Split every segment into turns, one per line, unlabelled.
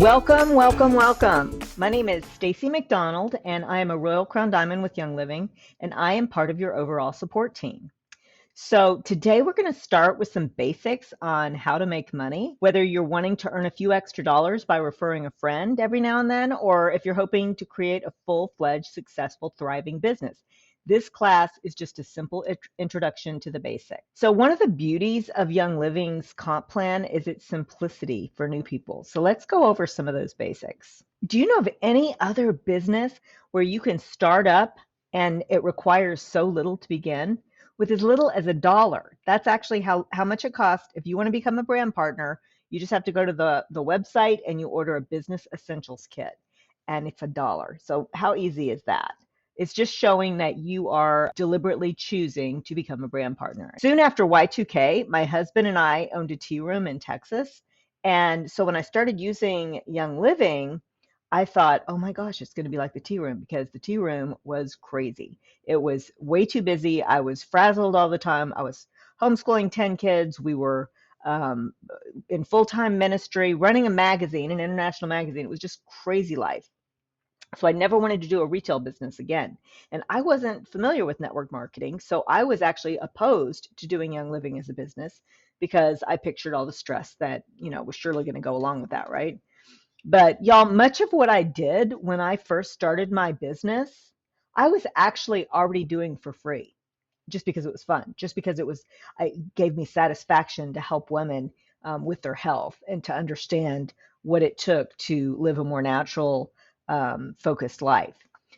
Welcome, welcome, welcome. My name is Stacy McDonald, and I am a Royal Crown Diamond with Young Living, and I am part of your overall support team. So today we're going to start with some basics on how to make money, whether you're wanting to earn a few extra dollars by referring a friend every now and then, or if you're hoping to create a full-fledged, successful, thriving business. This class is just a simple introduction to the basics. So one of the beauties of Young Living's comp plan is its simplicity for new people. So let's go over some of those basics. Do you know of any other business where you can start up and it requires so little to begin? With as little as $1. That's actually how much it costs. If you want to become a brand partner, you just have to go to the website and you order a business essentials kit, and it's $1. So how easy is that? It's just showing that you are deliberately choosing to become a brand partner. Soon after Y2K, my husband and I owned a tea room in Texas. And so when I started using Young Living, I thought, oh my gosh, it's going to be like the tea room, because the tea room was crazy. It was way too busy. I was frazzled all the time. I was homeschooling 10 kids. We were in full-time ministry, running a magazine, an international magazine. It was just crazy life. So I never wanted to do a retail business again. And I wasn't familiar with network marketing. So I was actually opposed to doing Young Living as a business because I pictured all the stress that, was surely going to go along with that, right? But y'all, much of what I did when I first started my business, I was actually already doing for free, just because it was fun, just because it gave me satisfaction to help women with their health and to understand what it took to live a more natural, focused life.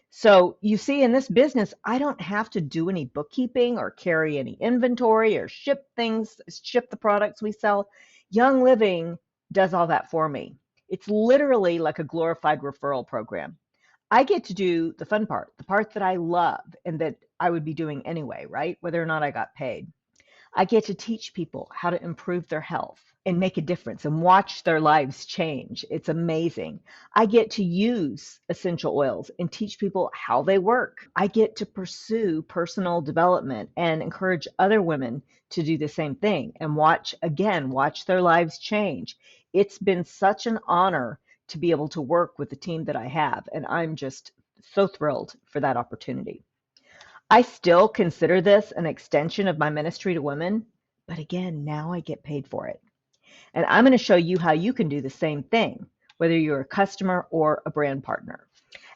So you see, in this business, I don't have to do any bookkeeping or carry any inventory or ship the products we sell. Young Living does all that for me. It's literally like a glorified referral program. I get to do the fun part, the part that I love and that I would be doing anyway, right? Whether or not I got paid. I get to teach people how to improve their health and make a difference and watch their lives change. It's amazing. I get to use essential oils and teach people how they work. I get to pursue personal development and encourage other women to do the same thing and watch their lives change. It's been such an honor to be able to work with the team that I have, and I'm just so thrilled for that opportunity. I still consider this an extension of my ministry to women, but again, now I get paid for it. And I'm going to show you how you can do the same thing, whether you're a customer or a brand partner.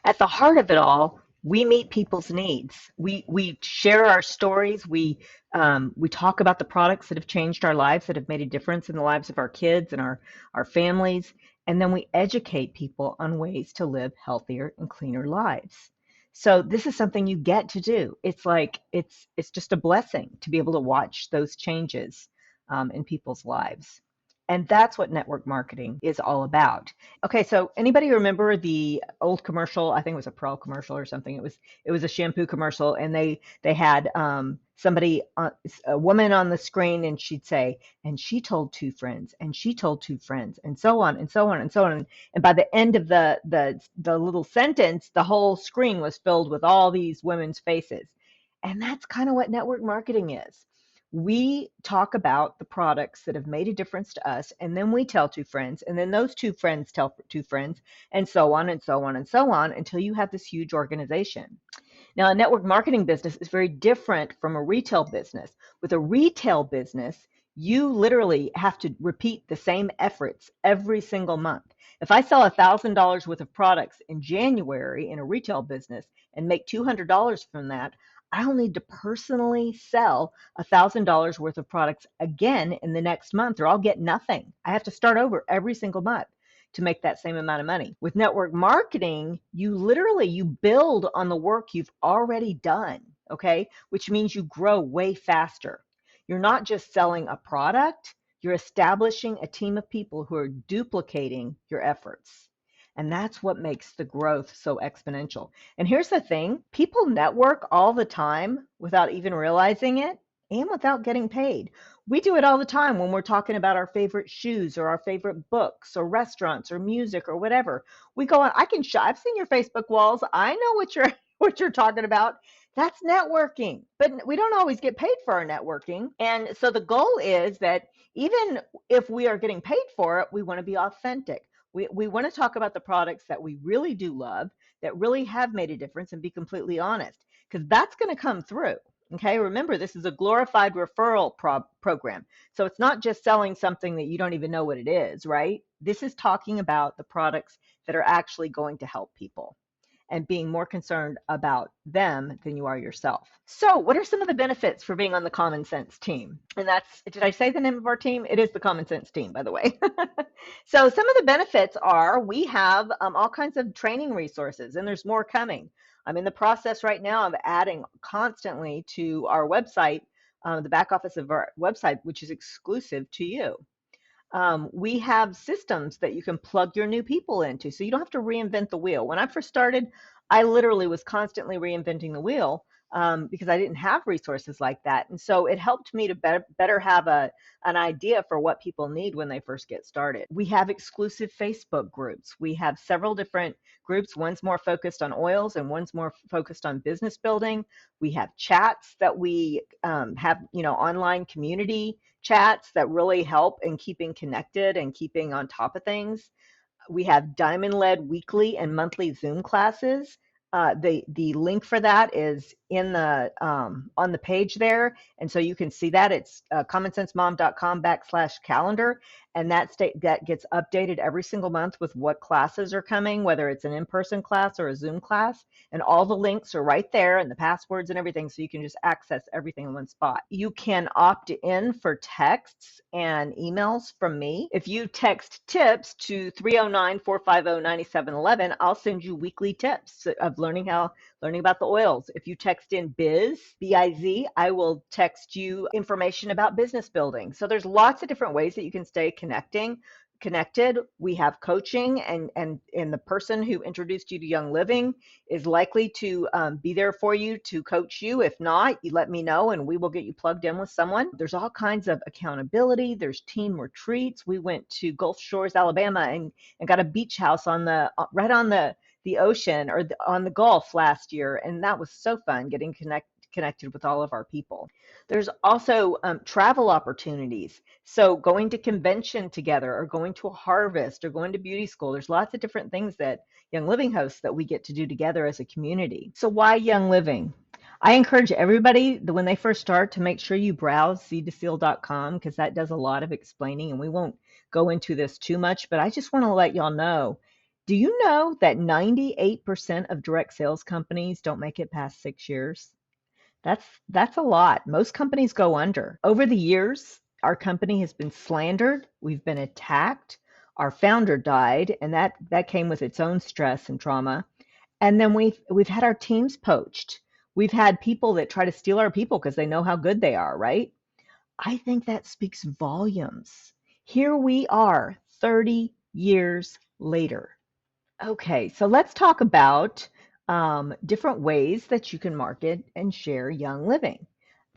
At the heart of it all, we meet people's needs. We share our stories. We talk about the products that have changed our lives, that have made a difference in the lives of our kids and our families. And then we educate people on ways to live healthier and cleaner lives. So this is something you get to do. It's just a blessing to be able to watch those changes in people's lives. And that's what network marketing is all about. Okay, so anybody remember the old commercial? I think it was a Pearl commercial or something. It was a shampoo commercial, and they had a woman on the screen, and she'd say, and she told two friends, and she told two friends, and so on and so on and so on. And by the end of the little sentence, the whole screen was filled with all these women's faces. And that's kind of what network marketing is. We talk about the products that have made a difference to us, and then we tell two friends, and then those two friends tell two friends, and so on and so on and so on until you have this huge organization. Now, a network marketing business is very different from a retail business. With a retail business, you literally have to repeat the same efforts every single month. If I sell $1,000 worth of products in January in a retail business and make $200 from that, I'll need to personally sell $1,000 worth of products again in the next month, or I'll get nothing. I have to start over every single month to make that same amount of money. With network marketing, you build on the work you've already done, okay? Which means you grow way faster. You're not just selling a product, you're establishing a team of people who are duplicating your efforts. And that's what makes the growth so exponential. And here's the thing, people network all the time without even realizing it and without getting paid. We do it all the time when we're talking about our favorite shoes or our favorite books or restaurants or music or whatever. We go on, I've seen your Facebook walls. I know what you're talking about. That's networking, but we don't always get paid for our networking. And so the goal is that even if we are getting paid for it, we want to be authentic. We want to talk about the products that we really do love, that really have made a difference, and be completely honest, because that's going to come through. Okay, remember, this is a glorified referral program. So it's not just selling something that you don't even know what it is, right? This is talking about the products that are actually going to help people and being more concerned about them than you are yourself. So, what are some of the benefits for being on the Common Sense team? And that's, did I say the name of our team? It is the Common Sense team, by the way. So, some of the benefits are we have all kinds of training resources, and there's more coming. I'm in the process right now of adding constantly to our website, the back office of our website, which is exclusive to you. We have systems that you can plug your new people into, so you don't have to reinvent the wheel. When I first started, I literally was constantly reinventing the wheel because I didn't have resources like that. And so it helped me to better have an idea for what people need when they first get started. We have exclusive Facebook groups. We have several different groups. One's more focused on oils and one's more focused on business building. We have chats that we have, online community chats that really help in keeping connected and keeping on top of things. We have diamond-led weekly and monthly Zoom classes. The link for that is in the on the page there, and so you can see that. It's commonsensemom.com/calendar, and that gets updated every single month with what classes are coming, whether it's an in-person class or a Zoom class, and all the links are right there and the passwords and everything, so you can just access everything in one spot. You can opt in for texts and emails from me. If you text tips to 309-450-9711, I'll send you weekly tips of learning about the oils. If you text in B-I-Z, I will text you information about business building. So there's lots of different ways that you can stay connected. We have coaching, and the person who introduced you to Young Living is likely to be there for you to coach you. If not, you let me know and we will get you plugged in with someone. There's all kinds of accountability. There's team retreats. We went to Gulf Shores, Alabama, and got a beach house on right on the ocean, or on the Gulf last year, and that was so fun getting connected with all of our people. There's also travel opportunities. So going to convention together, or going to a harvest, or going to beauty school. There's lots of different things that Young Living hosts that we get to do together as a community. So why Young Living? I encourage everybody that when they first start to make sure you browse seedtoseal.com, because that does a lot of explaining, and we won't go into this too much, but I just want to let y'all know. Do you know that 98% of direct sales companies don't make it past 6 years? That's a lot. Most companies go under. Over the years, our company has been slandered. We've been attacked. Our founder died, and that came with its own stress and trauma. And then we've had our teams poached. We've had people that try to steal our people because they know how good they are, right? I think that speaks volumes. Here we are, 30 years later. Okay, so let's talk about different ways that you can market and share Young Living.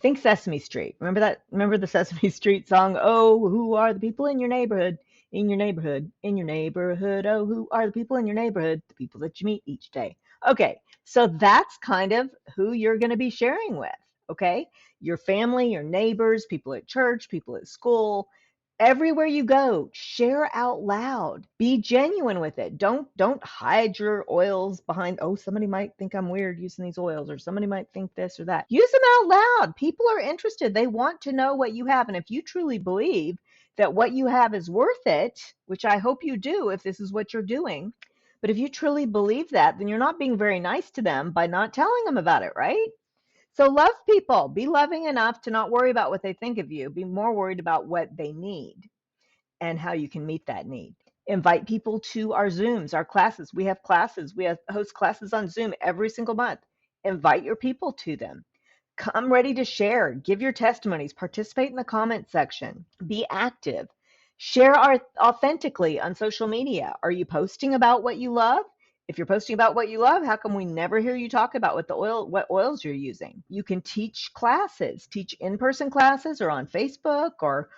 Think Sesame Street. Remember that? Remember the Sesame Street song? Oh, who are the people in your neighborhood? In your neighborhood, in your neighborhood. Oh, who are the people in your neighborhood? The people that you meet each day. Okay, so that's kind of who you're going to be sharing with. Okay, your family, your neighbors, people at church, people at school. Everywhere you go, share out loud. Be genuine with it. Don't hide your oils behind, oh, somebody might think I'm weird using these oils, or somebody might think this or that. Use them out loud. People are interested. They want to know what you have. And if you truly believe that what you have is worth it, which I hope you do if this is what you're doing, but if you truly believe that, then you're not being very nice to them by not telling them about it, right? So love people. Be loving enough to not worry about what they think of you. Be more worried about what they need and how you can meet that need. Invite people to our Zooms, our classes. We have classes. We host classes on Zoom every single month. Invite your people to them. Come ready to share. Give your testimonies. Participate in the comment section. Be active. Share authentically on social media. Are you posting about what you love? If you're posting about what you love, how come we never hear you talk about what oils you're using? You can teach classes, teach in-person classes, or on Facebook, or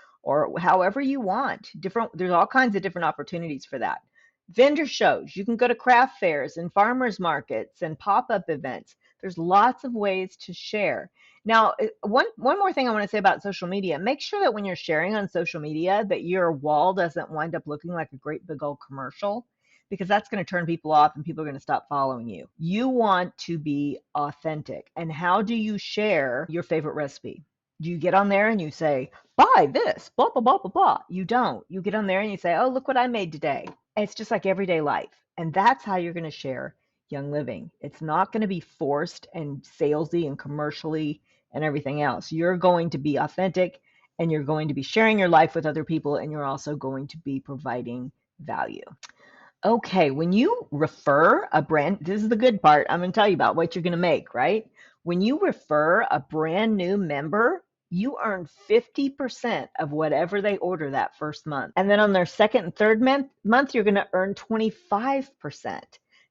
however you want. There's all kinds of different opportunities for that. Vendor shows. You can go to craft fairs and farmers markets and pop-up events. There's lots of ways to share. Now, one more thing I want to say about social media, make sure that when you're sharing on social media that your wall doesn't wind up looking like a great big old commercial, because that's going to turn people off and people are going to stop following you. You want to be authentic. And how do you share your favorite recipe? Do you get on there and you say, buy this, blah, blah, blah, blah, blah? You don't. You get on there and you say, oh, look what I made today. And it's just like everyday life. And that's how you're going to share Young Living. It's not going to be forced and salesy and commercially and everything else. You're going to be authentic and you're going to be sharing your life with other people, and you're also going to be providing value. Okay, when you refer a brand, this is the good part. I'm going to tell you about what you're going to make, right? When you refer a brand new member, you earn 50% of whatever they order that first month. And then on their second and third month, you're going to earn 25%.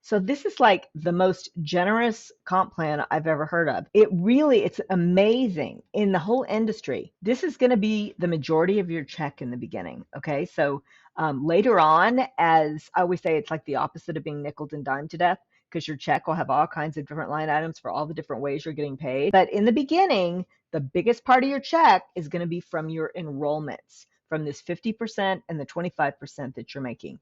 So this is like the most generous comp plan I've ever heard of. It's amazing in the whole industry. This is going to be the majority of your check in the beginning. Okay, so later on, as I always say, it's like the opposite of being nickeled and dimed to death, because your check will have all kinds of different line items for all the different ways you're getting paid. But in the beginning, the biggest part of your check is going to be from your enrollments, from this 50% and the 25% that you're making.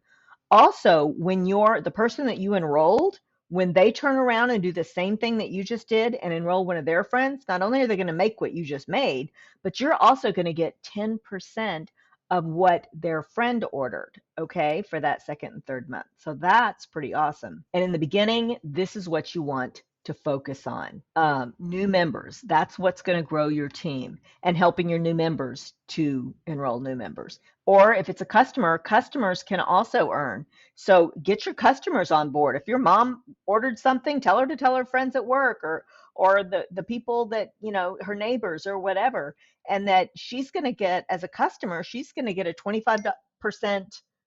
Also, when the person that you enrolled, when they turn around and do the same thing that you just did and enroll one of their friends, not only are they going to make what you just made, but you're also going to get 10% of what their friend ordered, okay, for that second and third month. So that's pretty awesome. And in the beginning, this is what you want to focus on. New members, that's what's going to grow your team, and helping your new members to enroll new members. Or if it's a customer, customers can also earn. So get your customers on board. If your mom ordered something, tell her to tell her friends at work, or the people that, her neighbors or whatever, and that she's going to get, as a customer, she's going to get a 25%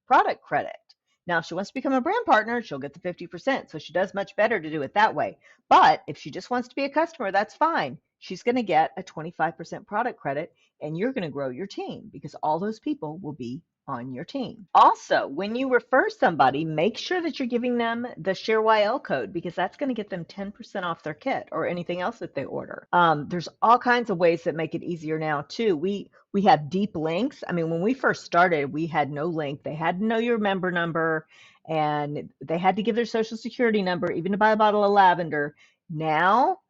product credit. Now, if she wants to become a brand partner, she'll get the 50%. So she does much better to do it that way. But if she just wants to be a customer, that's fine. She's going to get a 25% product credit, and you're going to grow your team because all those people will be on your team. Also, when you refer somebody, make sure that you're giving them the ShareYL code, because that's going to get them 10% off their kit or anything else that they order. There's all kinds of ways that make it easier now too. We have deep links. I mean, when we first started, we had no link. They had to know your member number, and they had to give their social security number, even to buy a bottle of lavender. Now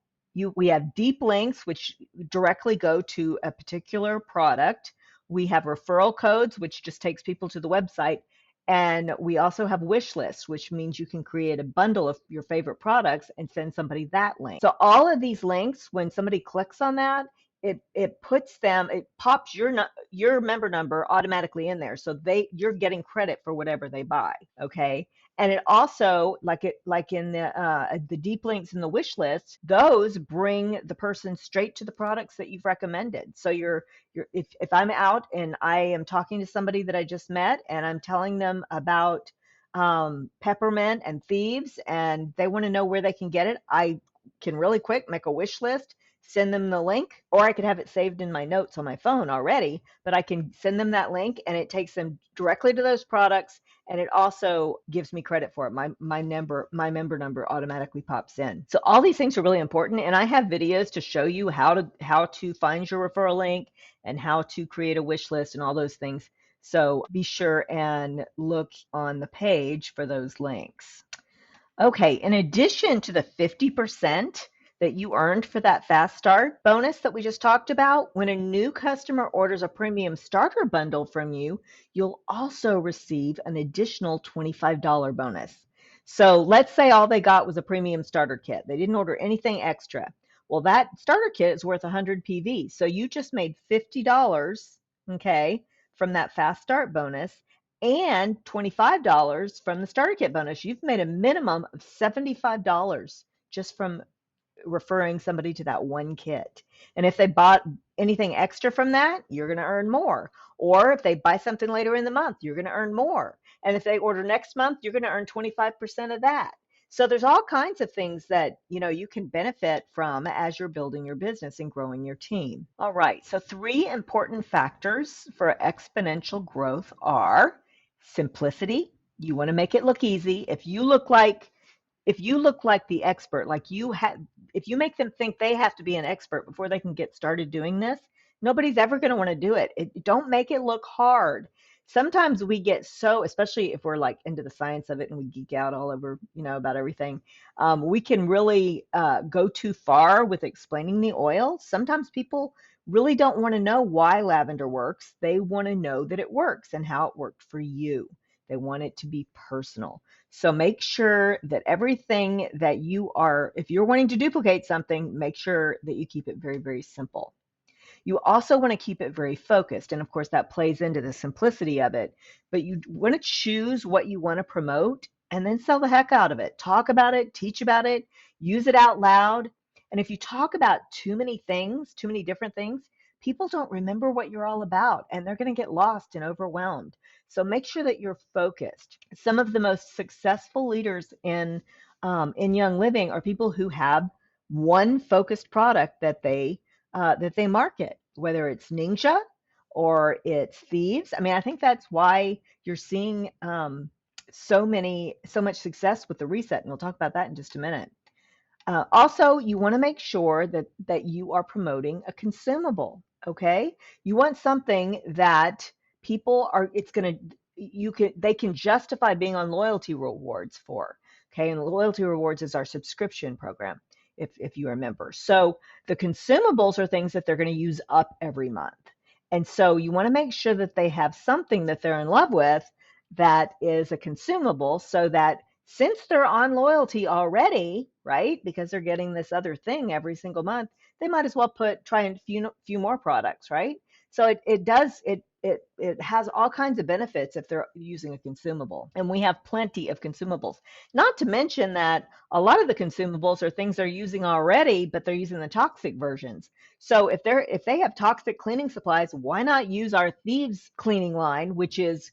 we have deep links which directly go to a particular product. We have referral codes, which just takes people to the website. And we also have wish lists, which means you can create a bundle of your favorite products and send somebody that link. So all of these links, when somebody clicks on that, it pops your member number automatically in there. So you're getting credit for whatever they buy. Okay. And it also, like in the deep links in the wish list, those bring the person straight to the products that you've recommended. So if I'm out and I am talking to somebody that I just met and I'm telling them about peppermint and thieves, and they want to know where they can get it, I can really quick make a wish list, send them the link, or I could have it saved in my notes on my phone already, but I can send them that link and it takes them directly to those products, and it also gives me credit for it. My member number automatically pops in. So all these things are really important, and I have videos to show you how to find your referral link and how to create a wish list and all those things. So be sure and look on the page for those links. Okay, in addition to the 50% that you earned for that fast start bonus that we just talked about, when a new customer orders a premium starter bundle from you, you'll also receive an additional $25 bonus. So let's say all they got was a premium starter kit. They didn't order anything extra. Well, that starter kit is worth 100 PV. So you just made $50, okay, from that fast start bonus, and $25 from the starter kit bonus. You've made a minimum of $75 just from referring somebody to that one kit. And if they bought anything extra from that, you're going to earn more. Or if they buy something later in the month, you're going to earn more. And if they order next month, you're going to earn 25% of that. So there's all kinds of things that you can benefit from as you're building your business and growing your team. All right, so 3 important factors for exponential growth are simplicity. You want to make it look easy. If you look like the expert, like if you make them think they have to be an expert before they can get started doing this, nobody's ever going to want to do it. Don't make it look hard. Sometimes we get so, especially if we're like into the science of it and we geek out all over, about everything. We can really go too far with explaining the oil. Sometimes people really don't want to know why lavender works. They want to know that it works and how it worked for you. They want it to be personal. So make sure that everything that if you're wanting to duplicate something, make sure that you keep it very, very simple. You also want to keep it very focused. And of course, that plays into the simplicity of it. But you want to choose what you want to promote and then sell the heck out of it. Talk about it, teach about it, use it out loud. And if you talk about too many things, too many different things, people don't remember what you're all about and they're going to get lost and overwhelmed. So make sure that you're focused. Some of the most successful leaders in Young Living are people who have one focused product that they market, whether it's Ninja or it's Thieves. I mean, I think that's why you're seeing so much success with the reset, and we'll talk about that in just a minute. Also, you want to make sure that you are promoting a consumable. Okay, you want something that people are. They can justify being on loyalty rewards for. Okay, and loyalty rewards is our subscription program, if you remember. So the consumables are things that they're going to use up every month, and so you want to make sure that they have something that they're in love with that is a consumable, so that since they're on loyalty already, right, because they're getting this other thing every single month, they might as well try a few more products, right? So it has all kinds of benefits if they're using a consumable, and we have plenty of consumables. Not to mention that a lot of the consumables are things they're using already, but they're using the toxic versions. So if they have toxic cleaning supplies, why not use our Thieves cleaning line, which is,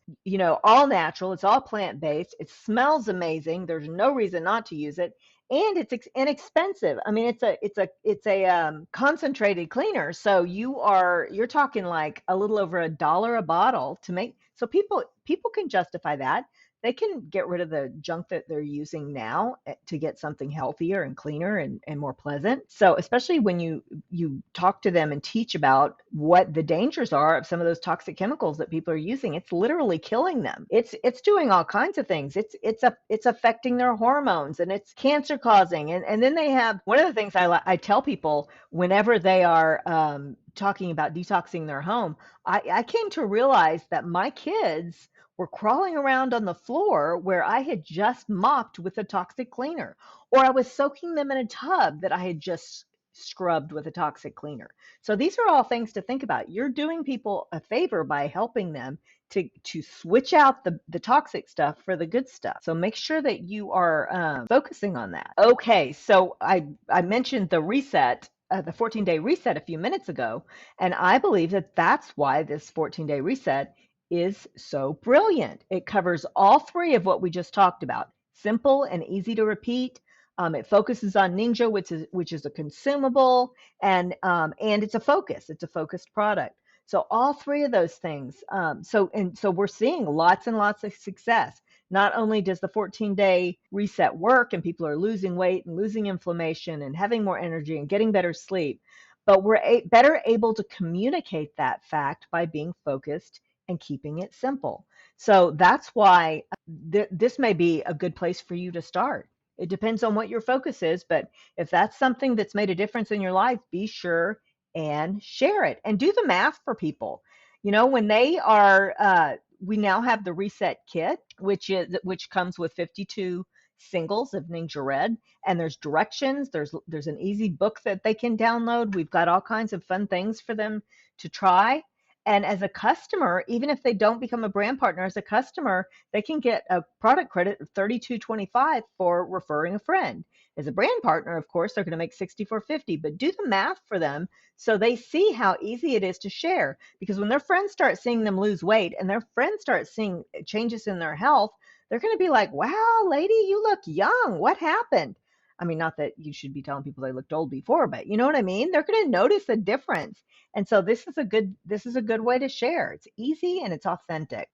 all natural, it's all plant-based, it smells amazing, there's no reason not to use it, and it's inexpensive. I mean, it's a concentrated cleaner, so you're talking like a little over $1 a bottle to make. So people can justify that. They can get rid of the junk that they're using now to get something healthier and cleaner and more pleasant. So especially when you talk to them and teach about what the dangers are of some of those toxic chemicals that people are using, it's literally killing them. It's doing all kinds of things. It's affecting their hormones, and it's cancer causing. And then they have, one of the things I tell people whenever they are talking about detoxing their home, I came to realize that my kids were crawling around on the floor where I had just mopped with a toxic cleaner, or I was soaking them in a tub that I had just scrubbed with a toxic cleaner. So these are all things to think about. You're doing people a favor by helping them to switch out the toxic stuff for the good stuff. So make sure that you are focusing on that. Okay, so I mentioned the reset, the 14-day reset a few minutes ago, and I believe that that's why this 14-day reset is so brilliant. It covers all three of what we just talked about. Simple and easy to repeat. It focuses on Ninja, which is a consumable, and it's a focus. It's a focused product. So all three of those things. So we're seeing lots and lots of success. Not only does the 14-day reset work and people are losing weight and losing inflammation and having more energy and getting better sleep, but we're better able to communicate that fact by being focused and keeping it simple. So that's why this may be a good place for you to start. It depends on what your focus is, but if that's something that's made a difference in your life, be sure and share it and do the math for people. When they are, we now have the reset kit, which comes with 52 singles of Ninja Red, and there's directions. There's an easy book that they can download. We've got all kinds of fun things for them to try. And as a customer, even if they don't become a brand partner, as a customer, they can get a product credit of $32.25 for referring a friend. As a brand partner, of course, they're going to make $64.50, but do the math for them so they see how easy it is to share. Because when their friends start seeing them lose weight and their friends start seeing changes in their health, they're going to be like, wow, lady, you look young. What happened? I mean, not that you should be telling people they looked old before, but you know what I mean? They're going to notice a difference. And so this is a good way to share. It's easy and it's authentic.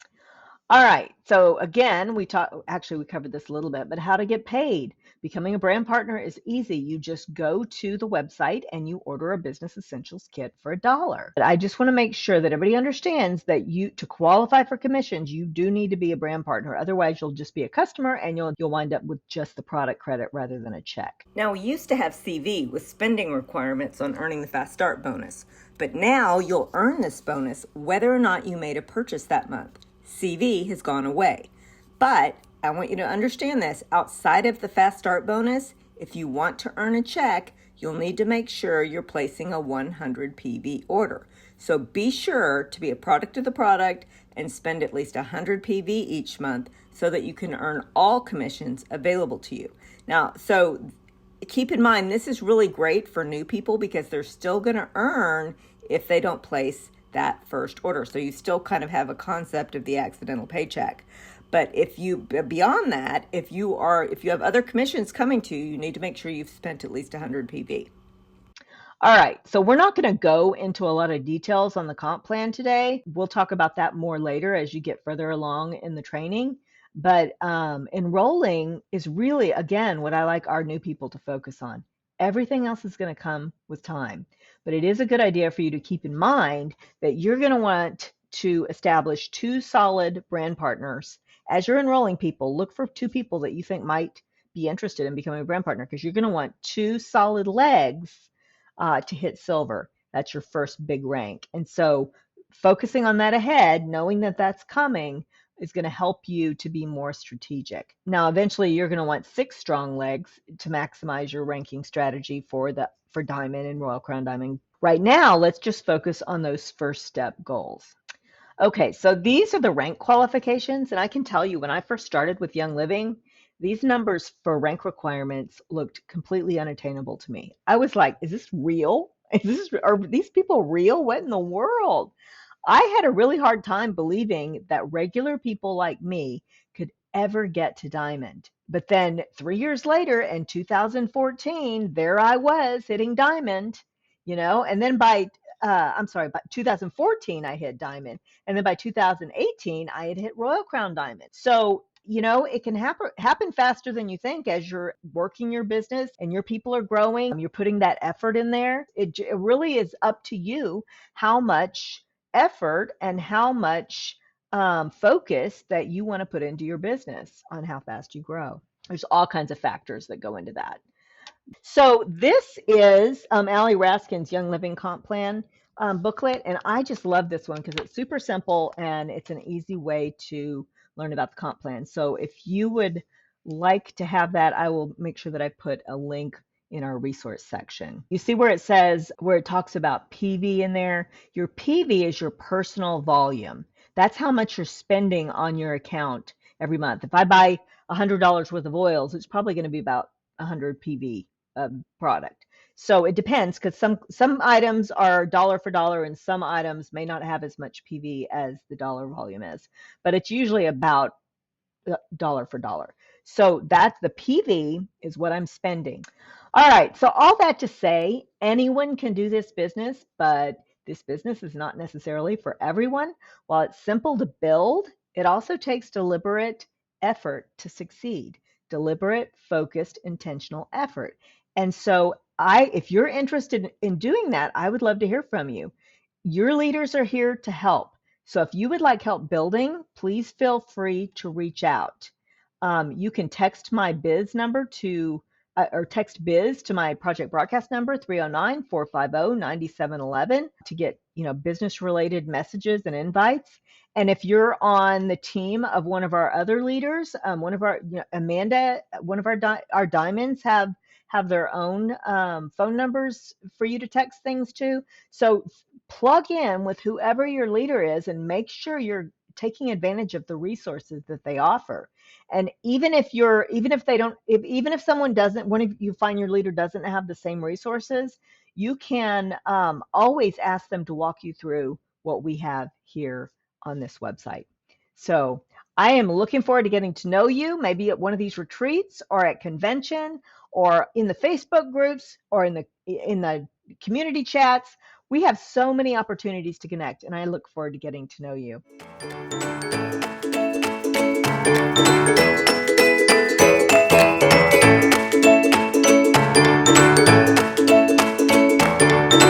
All right. So again, we covered this a little bit, but how to get paid. Becoming a brand partner is easy. You just go to the website and you order a business essentials kit for $1. But I just want to make sure that everybody understands that to qualify for commissions, you do need to be a brand partner. Otherwise, you'll just be a customer and you'll wind up with just the product credit rather than a check.
Now, we used to have CV with spending requirements on earning the Fast Start bonus, but now you'll earn this bonus whether or not you made a purchase that month. CV has gone away. But I want you to understand this. Outside of the Fast Start bonus, if you want to earn a check, you'll need to make sure you're placing a 100 PV order. So be sure to be a product of the product and spend at least 100 PV each month so that you can earn all commissions available to you. Now, so keep in mind, this is really great for new people because they're still going to earn if they don't place that first order. So you still kind of have a concept of the accidental paycheck. But beyond that, if you have other commissions coming to you, you need to make sure you've spent at least 100 PV.
All right, so we're not going to go into a lot of details on the comp plan today. We'll talk about that more later as you get further along in the training. But enrolling is really, again, what I like our new people to focus on. Everything else is going to come with time. But it is a good idea for you to keep in mind that you're going to want to establish 2 solid brand partners. As you're enrolling people, look for 2 people that you think might be interested in becoming a brand partner because you're going to want 2 solid legs to hit silver. That's your first big rank. And so focusing on that ahead, knowing that that's coming, is going to help you to be more strategic. Now, eventually you're going to want 6 strong legs to maximize your ranking strategy for Diamond and Royal Crown Diamond. Right now, let's just focus on those first step goals. Okay, so these are the rank qualifications, and I can tell you when I first started with Young Living, these numbers for rank requirements looked completely unattainable to me. I was like, is this real? Are these people real? What in the world? I had a really hard time believing that regular people like me could ever get to Diamond. But then 3 years later in 2014, there I was hitting Diamond, and then by 2014, I hit Diamond. And then by 2018, I had hit Royal Crown Diamond. So, it can happen faster than you think as you're working your business and your people are growing. You're putting that effort in there. It really is up to you how much effort and how much focus that you want to put into your business on how fast you grow. There's all kinds of factors that go into that. So this is Allie Raskin's Young Living Comp Plan booklet, and I just love this one because it's super simple and it's an easy way to learn about the comp plan. So if you would like to have that, I will make sure that I put a link in our resource section. You see where it talks about PV in there? Your PV is your personal volume. That's how much you're spending on your account every month. If I buy $100 worth of oils, it's probably going to be about 100 PV product. So it depends because some items are dollar for dollar and some items may not have as much PV as the dollar volume is, but it's usually about dollar for dollar. So that's the PV is what I'm spending. All right, so all that to say, anyone can do this business, but this business is not necessarily for everyone. While it's simple to build, it also takes deliberate effort to succeed. Deliberate, focused, intentional effort. And so if you're interested in doing that, I would love to hear from you. Your leaders are here to help. So if you would like help building, please feel free to reach out. You can text my biz number or text biz to my project broadcast number, 309-450-9711 to get, business related messages and invites. And if you're on the team of one of our other leaders, Amanda, one of our diamonds have their own phone numbers for you to text things to. So plug in with whoever your leader is and make sure you're taking advantage of the resources that they offer. And even if someone doesn't, one of you find your leader doesn't have the same resources, you can always ask them to walk you through what we have here on this website. So I am looking forward to getting to know you, maybe at one of these retreats or at convention or in the Facebook groups or in the community chats. We have so many opportunities to connect, and I look forward to getting to know you.